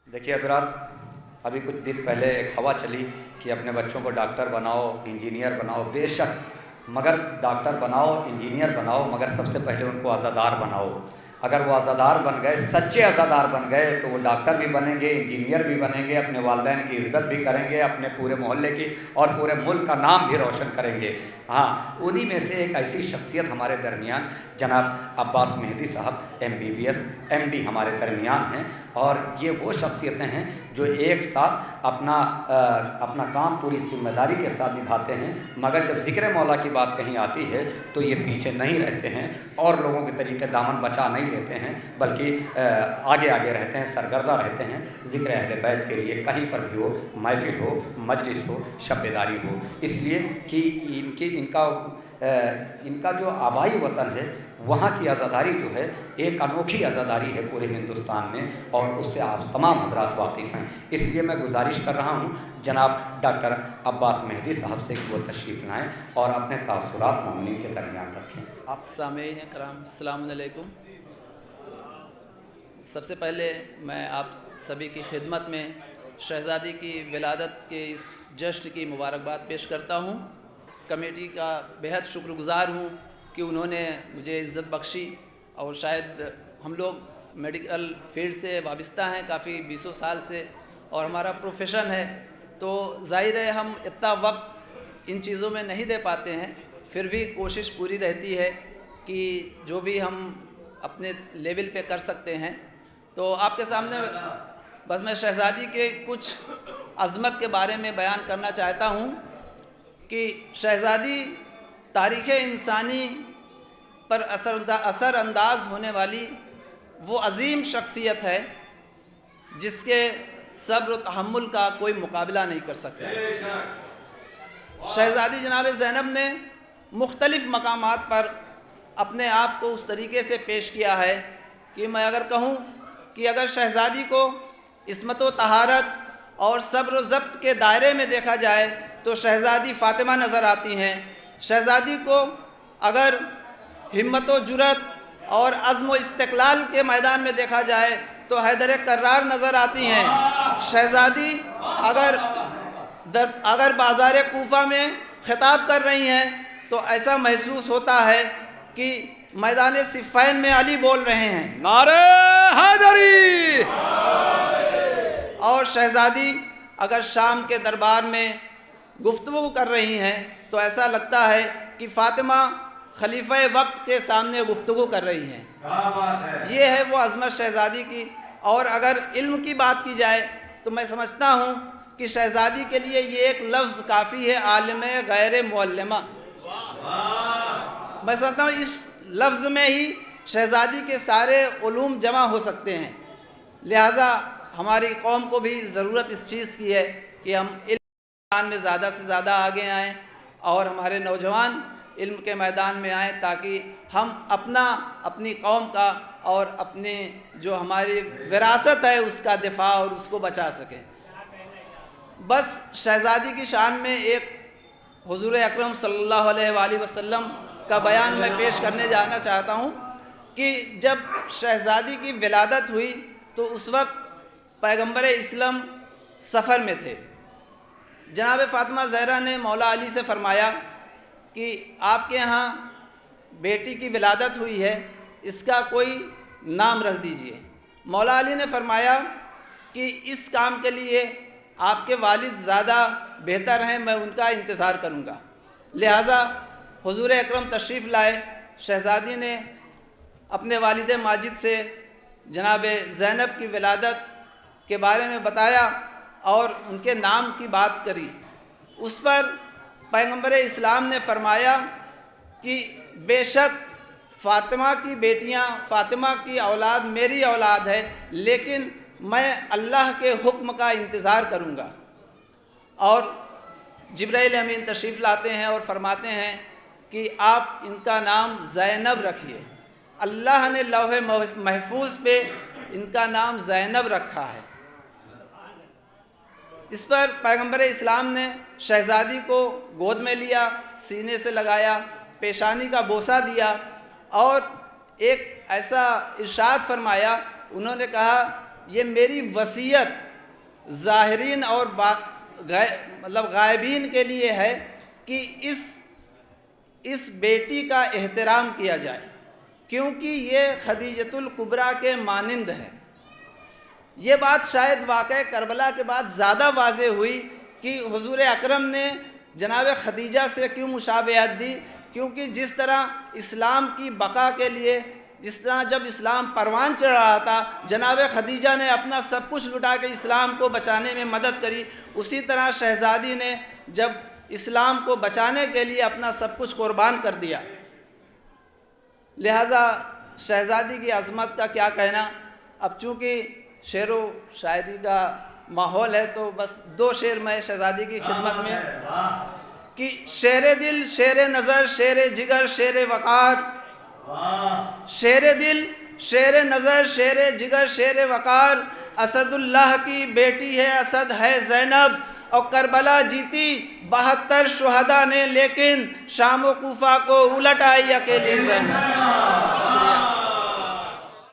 देखिए हजरात, अभी कुछ दिन पहले एक हवा चली कि अपने बच्चों को डॉक्टर बनाओ, इंजीनियर बनाओ। बेशक, मगर डॉक्टर बनाओ, इंजीनियर बनाओ, मगर सबसे पहले उनको अज़ादार बनाओ। अगर वो अज़ादार बन गए, सच्चे अज़ादार बन गए, तो वो डॉक्टर भी बनेंगे, इंजीनियर भी बनेंगे, अपने वालिदैन की इज़्ज़त भी करेंगे, अपने पूरे मोहल्ले की और पूरे मुल्क का नाम भी रोशन करेंगे। हाँ, उन्हीं में से एक ऐसी शख्सियत हमारे दरमियान जनाब अब्बास मेहदी साहब MBBS MD हमारे दरमियान हैं, और ये वो शख्सियतें हैं जो एक साथ अपना काम पूरी जिम्मेदारी के साथ निभाते हैं। मगर जब ज़िक्र मौला की बात कहीं आती है तो ये पीछे नहीं रहते हैं और लोगों के तरीके दामन बचा नहीं लेते हैं, बल्कि आगे आगे रहते हैं, सरगर्दा रहते हैं ज़िक्र अहले बैत के लिए। कहीं पर भी हो, महफिल हो, मजलिस हो, शब्बेदारी हो, इसलिए कि इनका जो आबाई वतन है वहाँ की आज़ादारी जो है एक अनोखी आज़ादारी है पूरे हिंदुस्तान में, और उससे आप तमाम हज़रात वाकिफ़ हैं। इसलिए मैं गुजारिश कर रहा हूँ जनाब डॉक्टर अब्बास मेहदी साहब से कि वो तशरीफ़ लाएँ और अपने तासुरात मोमिनीन के दरमियान रखें। आप सामीन कराम, अस्सलामु अलैकुम। सबसे पहले मैं आप सभी की खिदमत में शहज़ादी की विलादत के इस जश्न की मुबारकबाद पेश करता हूँ। कमेटी का बेहद शुक्रगुज़ार हूँ कि उन्होंने मुझे इज़्ज़त बख्शी, और शायद हम लोग मेडिकल फील्ड से वाबस्ता हैं काफ़ी 20 साल से, और हमारा प्रोफेशन है, तो ज़ाहिर है हम इतना वक्त इन चीज़ों में नहीं दे पाते हैं। फिर भी कोशिश पूरी रहती है कि जो भी हम अपने लेवल पे कर सकते हैं। तो आपके सामने बस मैं शहज़ादी के कुछ अज़मत के बारे में बयान करना चाहता हूँ कि शहज़ादी तारीख़ इंसानी पर असर अंदाज होने वाली वो अज़ीम शख्सियत है जिसके सब्र तहम्मुल का कोई मुकाबला नहीं कर सकता। शहज़ादी जनाब ज़ैनब ने मुख्तलिफ़ मकामात पर अपने आप को उस तरीके से पेश किया है कि मैं अगर कहूँ कि अगर शहज़ादी को इस्मत व तहारत और सब्र व ज़ब्त के दायरे में देखा जाए तो शहज़ादी फ़ातिमा नज़र आती हैं। शहज़ादी को अगर हिम्मत व जुरत और अज़्म व इस्तिक़लाल के मैदान में देखा जाए तो हैदर कर्रार नज़र आती हैं। शहज़ादी अगर बाज़ार कूफा में ख़िताब कर रही हैं तो ऐसा महसूस होता है कि मैदान सिफ़ैन में अली बोल रहे हैं, नारे हैदरी। और शहज़ादी अगर शाम के दरबार में गुफ्तगू कर रही हैं तो ऐसा लगता है कि फ़ातिमा खलीफा वक्त के सामने गुफ्तगू कर रही हैं। ये है वो अज़मत शहज़ादी की। और अगर इल्म की बात की जाए तो मैं समझता हूँ कि शहज़ादी के लिए ये एक लफ्ज़ काफ़ी है, आलिम गैर मुअल्लिमा। मैं समझता हूँ इस लफ्ज़ में ही शहज़ादी के सारे उलूम जमा हो सकते हैं। लिहाजा हमारी कौम को भी ज़रूरत इस चीज़ की है कि हम इल्म में ज़्यादा से ज़्यादा आगे आएँ और हमारे नौजवान इल्म के मैदान में आएँ, ताकि हम अपनी कौम का और अपनी जो हमारी विरासत है उसका दिफा और उसको बचा सकें। बस शहज़ादी की शान में एक हुज़ूर अकरम सल्लल्लाहु अलैहि वसल्लम का बयान मैं पेश करने जाना चाहता हूँ कि जब शहज़ादी की विलादत हुई तो उस वक्त पैगम्बर इस्लाम सफ़र में थे। जनाब फ़ातिमा ज़हरा ने मौला अली से फ़रमाया कि आपके यहाँ बेटी की विलादत हुई है, इसका कोई नाम रख दीजिए। मौला अली ने फ़रमाया कि इस काम के लिए आपके वालिद ज़्यादा बेहतर हैं, मैं उनका इंतज़ार करूँगा। लिहाजा हुज़ूर अकरम तशरीफ़ लाए। शहज़ादी ने अपने वालिद माजिद से जनाब ज़ैनब की विलादत के बारे में बताया और उनके नाम की बात करी। उस पर पैगम्बर इस्लाम ने फ़रमाया कि बेशक फ़ातिमा की बेटियां, फ़ातिमा की औलाद मेरी औलाद है, लेकिन मैं अल्लाह के हुक्म का इंतज़ार करूँगा। और जिब्राइल अमीन तशरीफ़ लाते हैं और फ़रमाते हैं कि आप इनका नाम ज़ैनब रखिए। अल्लाह ने लौहे महफूज पे इनका नाम ज़ैनब रखा है। इस पर पैगम्बर इस्लाम ने शहज़ादी को गोद में लिया, सीने से लगाया, पेशानी का बोसा दिया और एक ऐसा इरशाद फरमाया, उन्होंने कहा یہ میری وصیت ظاہرین اور غائبین کے لیے ہے کہ اس بیٹی کا احترام کیا جائے، کیونکہ یہ خدیجۃ الکبریٰ کے مانند ہے۔ یہ بات شاید واقعہ کربلا کے بعد زیادہ واضح ہوئی کہ حضور اکرم نے جناب خدیجہ سے کیوں مشابہت دی، کیونکہ جس طرح اسلام کی بقا کے لیے، جس طرح جب اسلام پروان چڑھ رہا تھا جناب خدیجہ نے اپنا سب کچھ لٹا کے اسلام کو بچانے میں مدد کری، اسی طرح شہزادی نے جب اسلام کو بچانے کے لیے اپنا سب کچھ قربان کر دیا۔ لہٰذا شہزادی کی عظمت کا کیا کہنا۔ اب چونکہ شعر و شاعری کا ماحول ہے تو بس 2 شعر میں شہزادی کی خدمت میں کہ شیر دل، شیر نظر، شیر جگر، شیر وقار، شیر دل، شیر نظر، شیر جگر، شیر وقار، اسد اللہ کی بیٹی ہے، اسد ہے زینب، اور کربلا جیتی 72 شہداء نے، لیکن شام و کوفہ کو الٹ آئی اکیلی زینب۔